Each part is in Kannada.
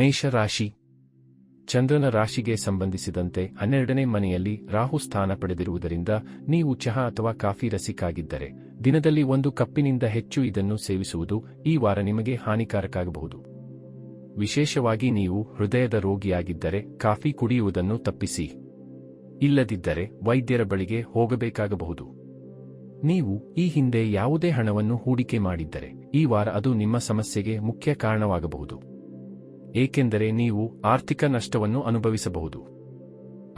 ಮೇಷರಾಶಿ. ಚಂದ್ರನ ರಾಶಿಗೆ ಸಂಬಂಧಿಸಿದಂತೆ 12ನೇ ಮನೆಯಲ್ಲಿ ರಾಹು ಸ್ಥಾನ ಪಡೆದಿರುವುದರಿಂದ ನೀವು ಚಹಾ ಅಥವಾ ಕಾಫಿ ರಸಿಕಾಗಿದ್ದರೆ ದಿನದಲ್ಲಿ 1 ಕಪ್ಪಿನಿಂದ ಹೆಚ್ಚು ಇದನ್ನು ಸೇವಿಸುವುದು ಈ ವಾರ ನಿಮಗೆ ಹಾನಿಕಾರಕಾಗಬಹುದು. ವಿಶೇಷವಾಗಿ ನೀವು ಹೃದಯದ ರೋಗಿಯಾಗಿದ್ದರೆ ಕಾಫಿ ಕುಡಿಯುವುದನ್ನು ತಪ್ಪಿಸಿ. ಇಲ್ಲದಿದ್ದರೆ ವೈದ್ಯರ ಬಳಿಗೆ ಹೋಗಬೇಕಾಗಬಹುದು. ನೀವು ಈ ಹಿಂದೆ ಯಾವುದೇ ಹಣವನ್ನು ಹೂಡಿಕೆ ಮಾಡಿದ್ದರೆ ಈ ವಾರ ಅದು ನಿಮ್ಮ ಸಮಸ್ಯೆಗೆ ಮುಖ್ಯ ಕಾರಣವಾಗಬಹುದು, ಏಕೆಂದರೆ ನೀವು ಆರ್ಥಿಕ ನಷ್ಟವನ್ನು ಅನುಭವಿಸಬಹುದು.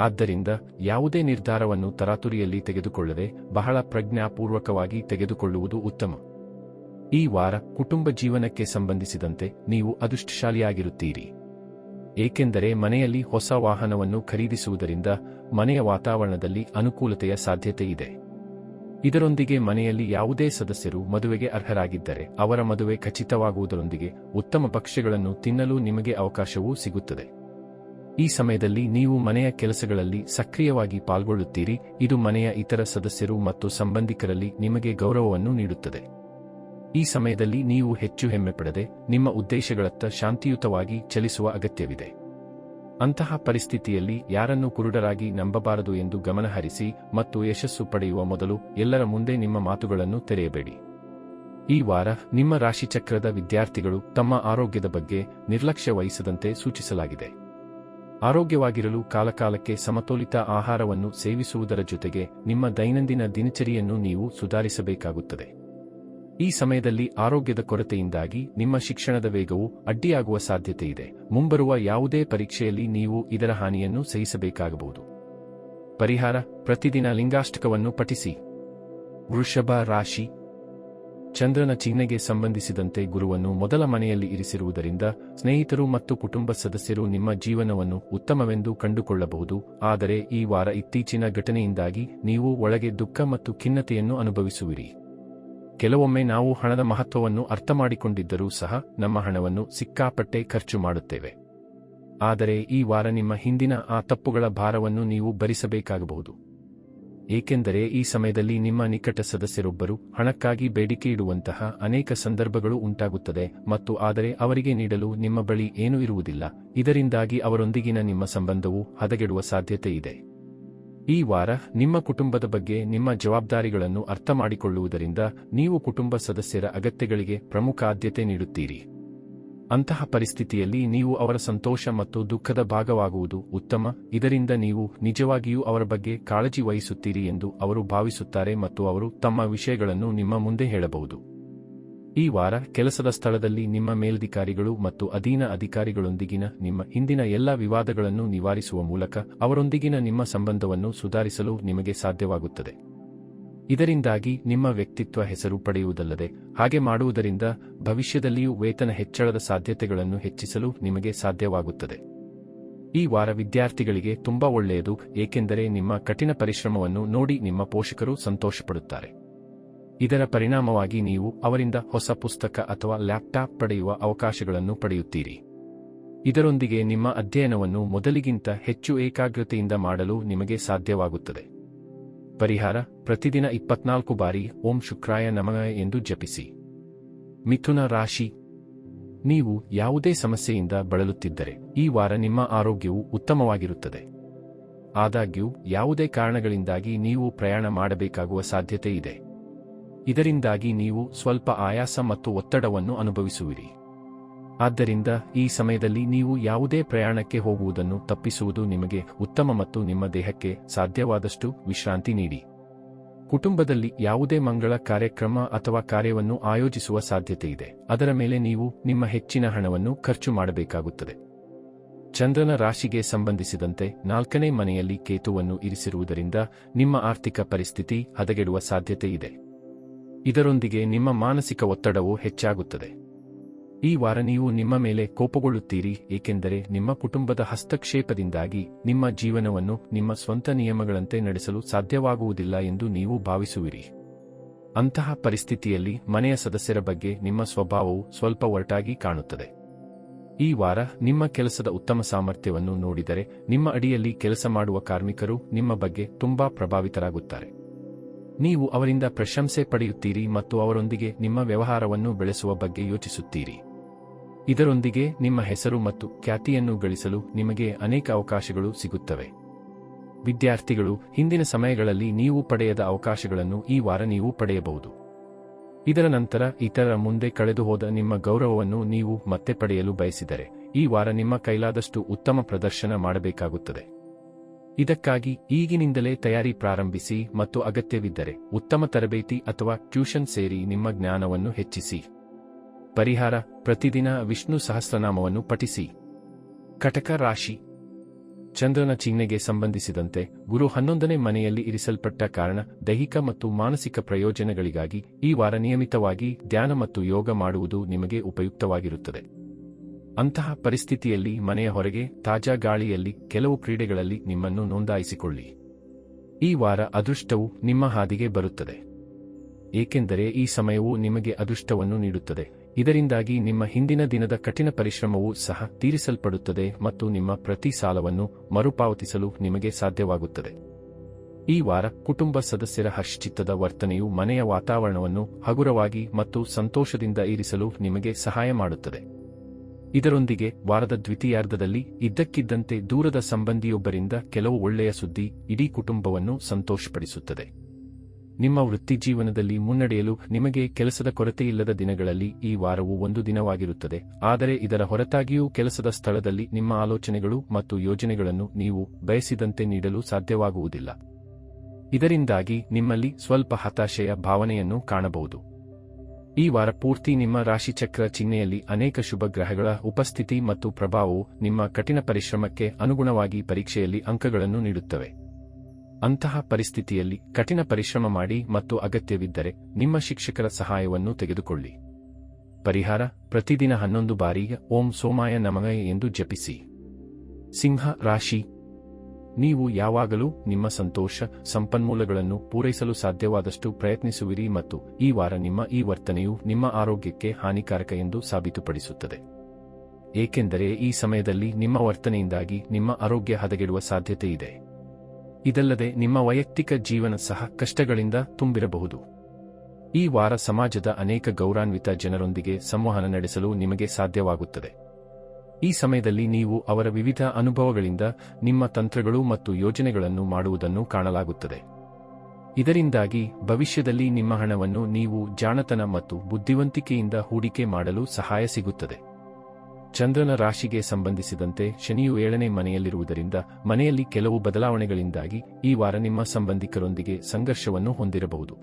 ಆದ್ದರಿಂದ ಯಾವುದೇ ನಿರ್ಧಾರವನ್ನು ತರಾತುರಿಯಲ್ಲಿ ತೆಗೆದುಕೊಳ್ಳದೆ ಬಹಳ ಪ್ರಜ್ಞಾಪೂರ್ವಕವಾಗಿ ತೆಗೆದುಕೊಳ್ಳುವುದು ಉತ್ತಮ. ಈ ವಾರ ಕುಟುಂಬ ಜೀವನಕ್ಕೆ ಸಂಬಂಧಿಸಿದಂತೆ ನೀವು ಅದೃಷ್ಟಶಾಲಿಯಾಗಿರುತ್ತೀರಿ, ಏಕೆಂದರೆ ಮನೆಯಲ್ಲಿ ಹೊಸ ವಾಹನವನ್ನು ಖರೀದಿಸುವುದರಿಂದ ಮನೆಯ ವಾತಾವರಣದಲ್ಲಿ ಅನುಕೂಲತೆಯ ಸಾಧ್ಯತೆ ಇದೆ. ಇದರೊಂದಿಗೆ ಮನೆಯಲ್ಲಿ ಯಾವುದೇ ಸದಸ್ಯರು ಮದುವೆಗೆ ಅರ್ಹರಾಗಿದ್ದರೆ ಅವರ ಮದುವೆ ಖಚಿತವಾಗುವುದರೊಂದಿಗೆ ಉತ್ತಮ ಭಕ್ಷ್ಯಗಳನ್ನು ತಿನ್ನಲು ನಿಮಗೆ ಅವಕಾಶವೂ ಸಿಗುತ್ತದೆ. ಈ ಸಮಯದಲ್ಲಿ ನೀವು ಮನೆಯ ಕೆಲಸಗಳಲ್ಲಿ ಸಕ್ರಿಯವಾಗಿ ಪಾಲ್ಗೊಳ್ಳುತ್ತೀರಿ. ಇದು ಮನೆಯ ಇತರ ಸದಸ್ಯರು ಮತ್ತು ಸಂಬಂಧಿಕರಲ್ಲಿ ನಿಮಗೆ ಗೌರವವನ್ನು ನೀಡುತ್ತದೆ. ಈ ಸಮಯದಲ್ಲಿ ನೀವು ಹೆಚ್ಚು ಹೆಮ್ಮೆಪಡದೆ ನಿಮ್ಮ ಉದ್ದೇಶಗಳತ್ತ ಶಾಂತಿಯುತವಾಗಿ ಚಲಿಸುವ ಅಗತ್ಯವಿದೆ. ಅಂತಹ ಪರಿಸ್ಥಿತಿಯಲ್ಲಿ ಯಾರನ್ನೂ ಕುರುಡರಾಗಿ ನಂಬಬಾರದು ಎಂದು ಗಮನಹರಿಸಿ ಮತ್ತು ಯಶಸ್ಸು ಪಡೆಯುವ ಮೊದಲು ಎಲ್ಲರ ಮುಂದೆ ನಿಮ್ಮ ಮಾತುಗಳನ್ನು ತೆರೆಯಬೇಡಿ. ಈ ವಾರ ನಿಮ್ಮ ರಾಶಿಚಕ್ರದ ವಿದ್ಯಾರ್ಥಿಗಳು ತಮ್ಮ ಆರೋಗ್ಯದ ಬಗ್ಗೆ ನಿರ್ಲಕ್ಷ್ಯ ವಹಿಸದಂತೆ ಸೂಚಿಸಲಾಗಿದೆ. ಆರೋಗ್ಯವಾಗಿರಲು ಕಾಲಕಾಲಕ್ಕೆ ಸಮತೋಲಿತ ಆಹಾರವನ್ನು ಸೇವಿಸುವುದರ ಜೊತೆಗೆ ನಿಮ್ಮ ದೈನಂದಿನ ದಿನಚರಿಯನ್ನು ನೀವು ಸುಧಾರಿಸಬೇಕಾಗುತ್ತದೆ. ಈ ಸಮಯದಲ್ಲಿ ಆರೋಗ್ಯದ ಕೊರತೆಯಿಂದಾಗಿ ನಿಮ್ಮ ಶಿಕ್ಷಣದ ವೇಗವು ಅಡ್ಡಿಯಾಗುವ ಸಾಧ್ಯತೆಯಿದೆ. ಮುಂಬರುವ ಯಾವುದೇ ಪರೀಕ್ಷೆಯಲ್ಲಿ ನೀವು ಇದರ ಹಾನಿಯನ್ನು ಸಹಿಸಬೇಕಾಗಬಹುದು. ಪರಿಹಾರ: ಪ್ರತಿದಿನ ಲಿಂಗಾಷ್ಟಕವನ್ನು ಪಠಿಸಿ. ವೃಷಭ ರಾಶಿ. ಚಂದ್ರನ ಚಿಹ್ನೆಗೆ ಸಂಬಂಧಿಸಿದಂತೆ ಗುರುವನ್ನು ಮೊದಲ ಮನೆಯಲ್ಲಿ ಇರಿಸಿರುವುದರಿಂದ ಸ್ನೇಹಿತರು ಮತ್ತು ಕುಟುಂಬ ಸದಸ್ಯರು ನಿಮ್ಮ ಜೀವನವನ್ನು ಉತ್ತಮವೆಂದು ಕಂಡುಕೊಳ್ಳಬಹುದು. ಆದರೆ ಈ ವಾರ ಇತ್ತೀಚಿನ ಘಟನೆಯಿಂದಾಗಿ ನೀವು ಒಳಗೆ ದುಃಖ ಮತ್ತು ಖಿನ್ನತೆಯನ್ನು ಅನುಭವಿಸುವಿರಿ. ಕೆಲವೊಮ್ಮೆ ನಾವು ಹಣದ ಮಹತ್ವವನ್ನು ಅರ್ಥಮಾಡಿಕೊಂಡಿದ್ದರೂ ಸಹ ನಮ್ಮ ಹಣವನ್ನು ಸಿಕ್ಕಾಪಟ್ಟೆ ಖರ್ಚು ಮಾಡುತ್ತೇವೆ. ಆದರೆ ಈ ವಾರ ನಿಮ್ಮ ಹಿಂದಿನ ಆ ತಪ್ಪುಗಳ ಭಾರವನ್ನು ನೀವು ಭರಿಸಬೇಕಾಗಬಹುದು, ಏಕೆಂದರೆ ಈ ಸಮಯದಲ್ಲಿ ನಿಮ್ಮ ನಿಕಟ ಸದಸ್ಯರೊಬ್ಬರು ಹಣಕ್ಕಾಗಿ ಬೇಡಿಕೆ ಇಡುವಂತಹ ಅನೇಕ ಸಂದರ್ಭಗಳು ಉಂಟಾಗುತ್ತದೆ ಮತ್ತು ಆದರೆ ಅವರಿಗೆ ನೀಡಲು ನಿಮ್ಮ ಬಳಿ ಏನೂ ಇರುವುದಿಲ್ಲ. ಇದರಿಂದಾಗಿ ಅವರೊಂದಿಗಿನ ನಿಮ್ಮ ಸಂಬಂಧವು ಹದಗೆಡುವ ಸಾಧ್ಯತೆ ಇದೆ. ಈ ವಾರ ನಿಮ್ಮ ಕುಟುಂಬದ ಬಗ್ಗೆ ನಿಮ್ಮ ಜವಾಬ್ದಾರಿಗಳನ್ನು ಅರ್ಥಮಾಡಿಕೊಳ್ಳುವುದರಿಂದ ನೀವು ಕುಟುಂಬ ಸದಸ್ಯರ ಅಗತ್ಯಗಳಿಗೆ ಪ್ರಮುಖ ಆದ್ಯತೆ ನೀಡುತ್ತೀರಿ. ಅಂತಹ ಪರಿಸ್ಥಿತಿಯಲ್ಲಿ ನೀವು ಅವರ ಸಂತೋಷ ಮತ್ತು ದುಃಖದ ಭಾಗವಾಗುವುದು ಉತ್ತಮ. ಇದರಿಂದ ನೀವು ನಿಜವಾಗಿಯೂ ಅವರ ಬಗ್ಗೆ ಕಾಳಜಿ ವಹಿಸುತ್ತೀರಿ ಎಂದು ಅವರು ಭಾವಿಸುತ್ತಾರೆ ಮತ್ತು ಅವರು ತಮ್ಮ ವಿಷಯಗಳನ್ನು ನಿಮ್ಮ ಮುಂದೆ ಹೇಳಬಹುದು. ಈ ವಾರ ಕೆಲಸದ ಸ್ಥಳದಲ್ಲಿ ನಿಮ್ಮ ಮೇಲಧಿಕಾರಿಗಳು ಮತ್ತು ಅಧೀನ ಅಧಿಕಾರಿಗಳೊಂದಿಗಿನ ನಿಮ್ಮ ಹಿಂದಿನ ಎಲ್ಲ ವಿವಾದಗಳನ್ನು ನಿವಾರಿಸುವ ಮೂಲಕ ಅವರೊಂದಿಗಿನ ನಿಮ್ಮ ಸಂಬಂಧವನ್ನು ಸುಧಾರಿಸಲು ನಿಮಗೆ ಸಾಧ್ಯವಾಗುತ್ತದೆ. ಇದರಿಂದಾಗಿ ನಿಮ್ಮ ವ್ಯಕ್ತಿತ್ವ ಹೆಸರು ಪಡೆಯುವುದಲ್ಲದೆ ಹಾಗೆ ಮಾಡುವುದರಿಂದ ಭವಿಷ್ಯದಲ್ಲಿಯೂ ವೇತನ ಹೆಚ್ಚಳದ ಸಾಧ್ಯತೆಗಳನ್ನು ಹೆಚ್ಚಿಸಲು ನಿಮಗೆ ಸಾಧ್ಯವಾಗುತ್ತದೆ. ಈ ವಾರ ವಿದ್ಯಾರ್ಥಿಗಳಿಗೆ ತುಂಬಾ ಒಳ್ಳೆಯದು, ಏಕೆಂದರೆ ನಿಮ್ಮ ಕಠಿಣ ಪರಿಶ್ರಮವನ್ನು ನೋಡಿ ನಿಮ್ಮ ಪೋಷಕರು ಸಂತೋಷಪಡುತ್ತಾರೆ. ಇದರ ಪರಿಣಾಮವಾಗಿ ನೀವು ಅವರಿಂದ ಹೊಸ ಪುಸ್ತಕ ಅಥವಾ ಲ್ಯಾಪ್ಟಾಪ್ ಪಡೆಯುವ ಅವಕಾಶಗಳನ್ನು ಪಡೆಯುತ್ತೀರಿ. ಇದರೊಂದಿಗೆ ನಿಮ್ಮ ಅಧ್ಯಯನವನ್ನು ಮೊದಲಿಗಿಂತ ಹೆಚ್ಚು ಏಕಾಗ್ರತೆಯಿಂದ ಮಾಡಲು ನಿಮಗೆ ಸಾಧ್ಯವಾಗುತ್ತದೆ. ಪರಿಹಾರ: ಪ್ರತಿದಿನ 24 ಬಾರಿ ಓಂ ಶುಕ್ರಾಯ ನಮಃ ಎಂದು ಜಪಿಸಿ. ಮಿಥುನ ರಾಶಿ. ನೀವು ಯಾವುದೇ ಸಮಸ್ಯೆಯಿಂದ ಬಳಲುತ್ತಿದ್ದರೆ ಈ ವಾರ ನಿಮ್ಮ ಆರೋಗ್ಯವು ಉತ್ತಮವಾಗಿರುತ್ತದೆ. ಆದಾಗ್ಯೂ ಯಾವುದೇ ಕಾರಣಗಳಿಂದಾಗಿ ನೀವು ಪ್ರಯಾಣ ಮಾಡಬೇಕಾಗುವ ಸಾಧ್ಯತೆ ಇದೆ. ಇದರಿಂದಾಗಿ ನೀವು ಸ್ವಲ್ಪ ಆಯಾಸ ಮತ್ತು ಒತ್ತಡವನ್ನು ಅನುಭವಿಸುವಿರಿ. ಆದ್ದರಿಂದ ಈ ಸಮಯದಲ್ಲಿ ನೀವು ಯಾವುದೇ ಪ್ರಯಾಣಕ್ಕೆ ಹೋಗುವುದನ್ನು ತಪ್ಪಿಸುವುದು ನಿಮಗೆ ಉತ್ತಮ ಮತ್ತು ನಿಮ್ಮ ದೇಹಕ್ಕೆ ಸಾಧ್ಯವಾದಷ್ಟು ವಿಶ್ರಾಂತಿ ನೀಡಿ. ಕುಟುಂಬದಲ್ಲಿ ಯಾವುದೇ ಮಂಗಳ ಕಾರ್ಯಕ್ರಮ ಅಥವಾ ಕಾರ್ಯವನ್ನು ಆಯೋಜಿಸುವ ಸಾಧ್ಯತೆಯಿದೆ. ಅದರ ಮೇಲೆ ನೀವು ನಿಮ್ಮ ಹೆಚ್ಚಿನ ಹಣವನ್ನು ಖರ್ಚು ಮಾಡಬೇಕಾಗುತ್ತದೆ. ಚಂದ್ರನ ರಾಶಿಗೆ ಸಂಬಂಧಿಸಿದಂತೆ 4ನೇ ಮನೆಯಲ್ಲಿ ಕೇತುವನ್ನು ಇರಿಸಿರುವುದರಿಂದ ನಿಮ್ಮ ಆರ್ಥಿಕ ಪರಿಸ್ಥಿತಿ ಹದಗೆಡುವ ಸಾಧ್ಯತೆಯಿದೆ. ಇದರೊಂದಿಗೆ ನಿಮ್ಮ ಮಾನಸಿಕ ಒತ್ತಡವು ಹೆಚ್ಚಾಗುತ್ತದೆ. ಈ ವಾರ ನೀವು ನಿಮ್ಮ ಮೇಲೆ ಕೋಪಗೊಳ್ಳುತ್ತೀರಿ, ಏಕೆಂದರೆ ನಿಮ್ಮ ಕುಟುಂಬದ ಹಸ್ತಕ್ಷೇಪದಿಂದಾಗಿ ನಿಮ್ಮ ಜೀವನವನ್ನು ನಿಮ್ಮ ಸ್ವಂತ ನಿಯಮಗಳಂತೆ ನಡೆಸಲು ಸಾಧ್ಯವಾಗುವುದಿಲ್ಲ ಎಂದು ನೀವು ಭಾವಿಸುವಿರಿ. ಅಂತಹ ಪರಿಸ್ಥಿತಿಯಲ್ಲಿ ಮನೆಯ ಸದಸ್ಯರ ಬಗ್ಗೆ ನಿಮ್ಮ ಸ್ವಭಾವವು ಸ್ವಲ್ಪ ಒರಟಾಗಿ ಕಾಣುತ್ತದೆ. ಈ ವಾರ ನಿಮ್ಮ ಕೆಲಸದ ಉತ್ತಮ ಸಾಮರ್ಥ್ಯವನ್ನು ನೋಡಿದರೆ ನಿಮ್ಮ ಅಡಿಯಲ್ಲಿ ಕೆಲಸ ಮಾಡುವ ಕಾರ್ಮಿಕರು ನಿಮ್ಮ ಬಗ್ಗೆ ತುಂಬಾ ಪ್ರಭಾವಿತರಾಗುತ್ತಾರೆ. ನೀವು ಅವರಿಂದ ಪ್ರಶಂಸೆ ಪಡೆಯುತ್ತೀರಿ ಮತ್ತು ಅವರೊಂದಿಗೆ ನಿಮ್ಮ ವ್ಯವಹಾರವನ್ನು ಬೆಳೆಸುವ ಬಗ್ಗೆ ಯೋಚಿಸುತ್ತೀರಿ. ಇದರೊಂದಿಗೆ ನಿಮ್ಮ ಹೆಸರು ಮತ್ತು ಖ್ಯಾತಿಯನ್ನು ಗಳಿಸಲು ನಿಮಗೆ ಅನೇಕ ಅವಕಾಶಗಳು ಸಿಗುತ್ತವೆ. ವಿದ್ಯಾರ್ಥಿಗಳು, ಹಿಂದಿನ ಸಮಯಗಳಲ್ಲಿ ನೀವು ಪಡೆಯದ ಅವಕಾಶಗಳನ್ನು ಈ ವಾರ ನೀವು ಪಡೆಯಬಹುದು. ಇದರ ನಂತರ ಇತರರ ಮುಂದೆ ಕಳೆದುಹೋದ ನಿಮ್ಮ ಗೌರವವನ್ನು ನೀವು ಮತ್ತೆ ಪಡೆಯಲು ಬಯಸಿದರೆ ಈ ವಾರ ನಿಮ್ಮ ಕೈಲಾದಷ್ಟು ಉತ್ತಮ ಪ್ರದರ್ಶನ ಮಾಡಬೇಕಾಗುತ್ತದೆ. ಇದಕ್ಕಾಗಿ ಈಗಿನಿಂದಲೇ ತಯಾರಿ ಪ್ರಾರಂಭಿಸಿ ಮತ್ತು ಅಗತ್ಯವಿದ್ದರೆ ಉತ್ತಮ ತರಬೇತಿ ಅಥವಾ ಟ್ಯೂಷನ್ ಸೇರಿ ನಿಮ್ಮ ಜ್ಞಾನವನ್ನು ಹೆಚ್ಚಿಸಿ. ಪರಿಹಾರ: ಪ್ರತಿದಿನ ವಿಷ್ಣು ಸಹಸ್ರನಾಮವನ್ನು ಪಠಿಸಿ. ಕಟಕ ರಾಶಿ. ಚಂದ್ರನ ಚಿಹ್ನೆಗೆ ಸಂಬಂಧಿಸಿದಂತೆ ಗುರು 11ನೇ ಮನೆಯಲ್ಲಿ ಇರಿಸಲ್ಪಟ್ಟ ಕಾರಣ ದೈಹಿಕ ಮತ್ತು ಮಾನಸಿಕ ಪ್ರಯೋಜನಗಳಿಗಾಗಿ ಈ ವಾರ ನಿಯಮಿತವಾಗಿ ಧ್ಯಾನ ಮತ್ತು ಯೋಗ ಮಾಡುವುದು ನಿಮಗೆ ಉಪಯುಕ್ತವಾಗಿರುತ್ತದೆ. ಅಂತಹ ಪರಿಸ್ಥಿತಿಯಲ್ಲಿ ಮನೆಯ ಹೊರಗೆ ತಾಜಾ ಗಾಳಿಯಲ್ಲಿ ಕೆಲವು ಕ್ರೀಡೆಗಳಲ್ಲಿ ನಿಮ್ಮನ್ನು ನೋಂದಾಯಿಸಿಕೊಳ್ಳಿ. ಈ ವಾರ ಅದೃಷ್ಟವು ನಿಮ್ಮ ಹಾದಿಗೆ ಬರುತ್ತದೆ, ಏಕೆಂದರೆ ಈ ಸಮಯವು ನಿಮಗೆ ಅದೃಷ್ಟವನ್ನು ನೀಡುತ್ತದೆ. ಇದರಿಂದಾಗಿ ನಿಮ್ಮ ಹಿಂದಿನ ದಿನದ ಕಠಿಣ ಪರಿಶ್ರಮವೂ ಸಹ ತೀರಿಸಲ್ಪಡುತ್ತದೆ ಮತ್ತು ನಿಮ್ಮ ಪ್ರತಿ ಸಾಲವನ್ನು ಮರುಪಾವತಿಸಲು ನಿಮಗೆ ಸಾಧ್ಯವಾಗುತ್ತದೆ. ಈ ವಾರ ಕುಟುಂಬ ಸದಸ್ಯರ ಹರ್ಷಚಿತ್ತದ ವರ್ತನೆಯು ಮನೆಯ ವಾತಾವರಣವನ್ನು ಹಗುರವಾಗಿ ಮತ್ತು ಸಂತೋಷದಿಂದ ಇರಿಸಲು ನಿಮಗೆ ಸಹಾಯ ಮಾಡುತ್ತದೆ. ಇದರೊಂದಿಗೆ ವಾರದ ದ್ವಿತೀಯಾರ್ಧದಲ್ಲಿ ಇದ್ದಕ್ಕಿದ್ದಂತೆ ದೂರದ ಸಂಬಂಧಿಯೊಬ್ಬರಿಂದ ಕೆಲವು ಒಳ್ಳೆಯ ಸುದ್ದಿ ಇಡೀ ಕುಟುಂಬವನ್ನು ಸಂತೋಷಪಡಿಸುತ್ತದೆ. ನಿಮ್ಮ ವೃತ್ತಿಜೀವನದಲ್ಲಿ ಮುನ್ನಡೆಯಲು ನಿಮಗೆ ಕೆಲಸದ ಕೊರತೆಯಿಲ್ಲದ ದಿನಗಳಲ್ಲಿ ಈ ವಾರವು ಒಂದು ದಿನವಾಗಿರುತ್ತದೆ. ಆದರೆ ಇದರ ಹೊರತಾಗಿಯೂ ಕೆಲಸದ ಸ್ಥಳದಲ್ಲಿ ನಿಮ್ಮ ಆಲೋಚನೆಗಳು ಮತ್ತು ಯೋಜನೆಗಳನ್ನು ನೀವು ಬಯಸಿದಂತೆ ನೀಡಲು ಸಾಧ್ಯವಾಗುವುದಿಲ್ಲ. ಇದರಿಂದಾಗಿ ನಿಮ್ಮಲ್ಲಿ ಸ್ವಲ್ಪ ಹತಾಶೆಯ ಭಾವನೆಯನ್ನು ಕಾಣಬಹುದು. ಈ ವಾರ ಪೂರ್ತಿ ನಿಮ್ಮ ರಾಶಿಚಕ್ರ ಚಿಹ್ನೆಯಲ್ಲಿ ಅನೇಕ ಶುಭ ಗ್ರಹಗಳ ಉಪಸ್ಥಿತಿ ಮತ್ತು ಪ್ರಭಾವವು ನಿಮ್ಮ ಕಠಿಣ ಪರಿಶ್ರಮಕ್ಕೆ ಅನುಗುಣವಾಗಿ ಪರೀಕ್ಷೆಯಲ್ಲಿ ಅಂಕಗಳನ್ನು ನೀಡುತ್ತವೆ. ಅಂತಹ ಪರಿಸ್ಥಿತಿಯಲ್ಲಿ ಕಠಿಣ ಪರಿಶ್ರಮ ಮಾಡಿ ಮತ್ತು ಅಗತ್ಯವಿದ್ದರೆ ನಿಮ್ಮ ಶಿಕ್ಷಕರ ಸಹಾಯವನ್ನು ತೆಗೆದುಕೊಳ್ಳಿ. ಪರಿಹಾರ: ಪ್ರತಿದಿನ 11 ಬಾರಿ ಓಂ ಸೋಮಾಯ ನಮಃ ಎಂದು ಜಪಿಸಿ. ಸಿಂಹ ರಾಶಿ. ನೀವು ಯಾವಾಗಲೂ ನಿಮ್ಮ ಸಂತೋಷ ಸಂಪನ್ಮೂಲಗಳನ್ನು ಪೂರೈಸಲು ಸಾಧ್ಯವಾದಷ್ಟು ಪ್ರಯತ್ನಿಸುವಿರಿ ಮತ್ತು ಈ ವಾರ ನಿಮ್ಮ ಈ ವರ್ತನೆಯು ನಿಮ್ಮ ಆರೋಗ್ಯಕ್ಕೆ ಹಾನಿಕಾರಕ ಎಂದು ಸಾಬೀತುಪಡಿಸುತ್ತದೆ, ಏಕೆಂದರೆ ಈ ಸಮಯದಲ್ಲಿ ನಿಮ್ಮ ವರ್ತನೆಯಿಂದಾಗಿ ನಿಮ್ಮ ಆರೋಗ್ಯ ಹದಗೆಡುವ ಸಾಧ್ಯತೆ ಇದೆ. ಇದಲ್ಲದೆ ನಿಮ್ಮ ವೈಯಕ್ತಿಕ ಜೀವನ ಸಹ ಕಷ್ಟಗಳಿಂದ ತುಂಬಿರಬಹುದು. ಈ ವಾರ ಸಮಾಜದ ಅನೇಕ ಗೌರವಾನ್ವಿತ ಜನರೊಂದಿಗೆ ಸಂವಹನ ನಡೆಸಲು ನಿಮಗೆ ಸಾಧ್ಯವಾಗುತ್ತದೆ. ಈ ಸಮಯದಲ್ಲಿ ನೀವು ಅವರ ವಿವಿಧ ಅನುಭವಗಳಿಂದ ನಿಮ್ಮ ತಂತ್ರಗಳು ಮತ್ತು ಯೋಜನೆಗಳನ್ನು ಮಾಡುವುದನ್ನು ಕಾಣಲಾಗುತ್ತದೆ. ಇದರಿಂದಾಗಿ ಭವಿಷ್ಯದಲ್ಲಿ ನಿಮ್ಮ ಹಣವನ್ನು ನೀವು ಜಾಣತನ ಮತ್ತು ಬುದ್ಧಿವಂತಿಕೆಯಿಂದ ಹೂಡಿಕೆ ಮಾಡಲು ಸಹಾಯ ಸಿಗುತ್ತದೆ. ಚಂದ್ರನ ರಾಶಿಗೆ ಸಂಬಂಧಿಸಿದಂತೆ ಶನಿಯು 7ನೇ ಮನೆಯಲ್ಲಿರುವುದರಿಂದ ಮನೆಯಲ್ಲಿ ಕೆಲವು ಬದಲಾವಣೆಗಳಿಂದಾಗಿ ಈ ವಾರ ನಿಮ್ಮ ಸಂಬಂಧಿಕರೊಂದಿಗೆ ಸಂಘರ್ಷವನ್ನು ಹೊಂದಿರಬಹುದು.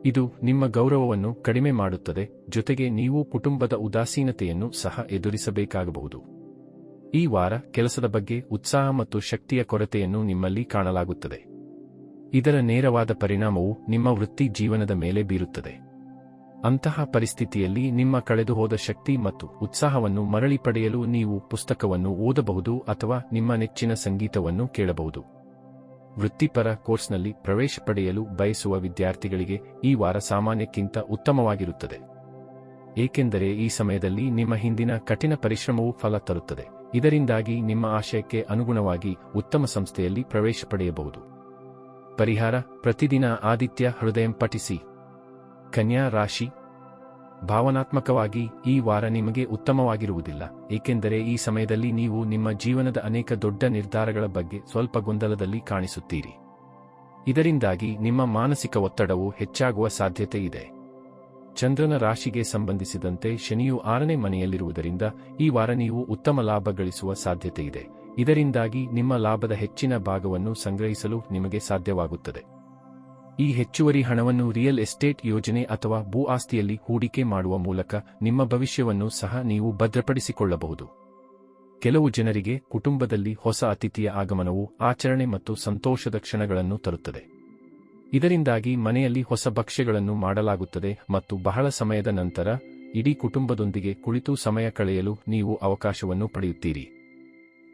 ಇದು ನಿಮ್ಮ ಗೌರವವನ್ನು ಕಡಿಮೆ ಮಾಡುತ್ತದೆ, ಜೊತೆಗೆ ನೀವು ಕುಟುಂಬದ ಉದಾಸೀನತೆಯನ್ನು ಸಹ ಎದುರಿಸಬೇಕಾಗಬಹುದು. ಈ ವಾರ ಕೆಲಸದ ಬಗ್ಗೆ ಉತ್ಸಾಹ ಮತ್ತು ಶಕ್ತಿಯ ಕೊರತೆಯನ್ನು ನಿಮ್ಮಲ್ಲಿ ಕಾಣಲಾಗುತ್ತದೆ. ಇದರ ನೇರವಾದ ಪರಿಣಾಮವು ನಿಮ್ಮ ವೃತ್ತಿ ಜೀವನದ ಮೇಲೆ ಬೀರುತ್ತದೆ. ಅಂತಹ ಪರಿಸ್ಥಿತಿಯಲ್ಲಿ ನಿಮ್ಮ ಕಳೆದುಹೋದ ಶಕ್ತಿ ಮತ್ತು ಉತ್ಸಾಹವನ್ನು ಮರಳಿ ಪಡೆಯಲು ನೀವು ಪುಸ್ತಕವನ್ನು ಓದಬಹುದು ಅಥವಾ ನಿಮ್ಮ ನೆಚ್ಚಿನ ಸಂಗೀತವನ್ನು ಕೇಳಬಹುದು. ವೃತ್ತಿಪರ ಕೋರ್ಸ್ನಲ್ಲಿ ಪ್ರವೇಶ ಪಡೆಯಲು ಬಯಸುವ ವಿದ್ಯಾರ್ಥಿಗಳಿಗೆ ಈ ವಾರ ಸಾಮಾನ್ಯಕ್ಕಿಂತ ಉತ್ತಮವಾಗಿರುತ್ತದೆ, ಏಕೆಂದರೆ ಈ ಸಮಯದಲ್ಲಿ ನಿಮ್ಮ ಹಿಂದಿನ ಕಠಿಣ ಪರಿಶ್ರಮವು ಫಲ ತರುತ್ತದೆ. ಇದರಿಂದಾಗಿ ನಿಮ್ಮ ಆಶಯಕ್ಕೆ ಅನುಗುಣವಾಗಿ ಉತ್ತಮ ಸಂಸ್ಥೆಯಲ್ಲಿ ಪ್ರವೇಶ ಪಡೆಯಬಹುದು. ಪರಿಹಾರ: ಪ್ರತಿದಿನ ಆದಿತ್ಯ ಹೃದಯಂ ಪಠಿಸಿ. ಕನ್ಯಾ ರಾಶಿ. ಭಾವನಾತ್ಮಕವಾಗಿ ಈ ವಾರ ನಿಮಗೆ ಉತ್ತಮವಾಗಿರುವುದಿಲ್ಲ, ಏಕೆಂದರೆ ಈ ಸಮಯದಲ್ಲಿ ನೀವು ನಿಮ್ಮ ಜೀವನದ ಅನೇಕ ದೊಡ್ಡ ನಿರ್ಧಾರಗಳ ಬಗ್ಗೆ ಸ್ವಲ್ಪ ಗೊಂದಲದಲ್ಲಿ ಕಾಣಿಸುತ್ತೀರಿ. ಇದರಿಂದಾಗಿ ನಿಮ್ಮ ಮಾನಸಿಕ ಒತ್ತಡವು ಹೆಚ್ಚಾಗುವ ಸಾಧ್ಯತೆ ಇದೆ. ಚಂದ್ರನ ರಾಶಿಗೆ ಸಂಬಂಧಿಸಿದಂತೆ ಶನಿಯು 6ನೇ ಮನೆಯಲ್ಲಿರುವುದರಿಂದ ಈ ವಾರ ನೀವು ಉತ್ತಮ ಲಾಭ ಗಳಿಸುವ ಸಾಧ್ಯತೆಯಿದೆ. ಇದರಿಂದಾಗಿ ನಿಮ್ಮ ಲಾಭದ ಹೆಚ್ಚಿನ ಭಾಗವನ್ನು ಸಂಗ್ರಹಿಸಲು ನಿಮಗೆ ಸಾಧ್ಯವಾಗುತ್ತದೆ. ಈ ಹೆಚ್ಚುವರಿ ಹಣವನ್ನು ರಿಯಲ್ ಎಸ್ಟೇಟ್ ಯೋಜನೆ ಅಥವಾ ಭೂ ಆಸ್ತಿಯಲ್ಲಿ ಹೂಡಿಕೆ ಮಾಡುವ ಮೂಲಕ ನಿಮ್ಮ ಭವಿಷ್ಯವನ್ನು ಸಹ ನೀವು ಭದ್ರಪಡಿಸಿಕೊಳ್ಳಬಹುದು. ಕೆಲವು ಜನರಿಗೆ ಕುಟುಂಬದಲ್ಲಿ ಹೊಸ ಅತಿಥಿಯ ಆಗಮನವು ಆಚರಣೆ ಮತ್ತು ಸಂತೋಷದ ಕ್ಷಣಗಳನ್ನು ತರುತ್ತದೆ. ಇದರಿಂದಾಗಿ ಮನೆಯಲ್ಲಿ ಹೊಸ ಭಕ್ಷ್ಯಗಳನ್ನು ಮಾಡಲಾಗುತ್ತದೆ ಮತ್ತು ಬಹಳ ಸಮಯದ ನಂತರ ಇಡೀ ಕುಟುಂಬದೊಂದಿಗೆ ಕುಳಿತು ಸಮಯ ಕಳೆಯಲು ನೀವು ಅವಕಾಶವನ್ನು ಪಡೆಯುತ್ತೀರಿ.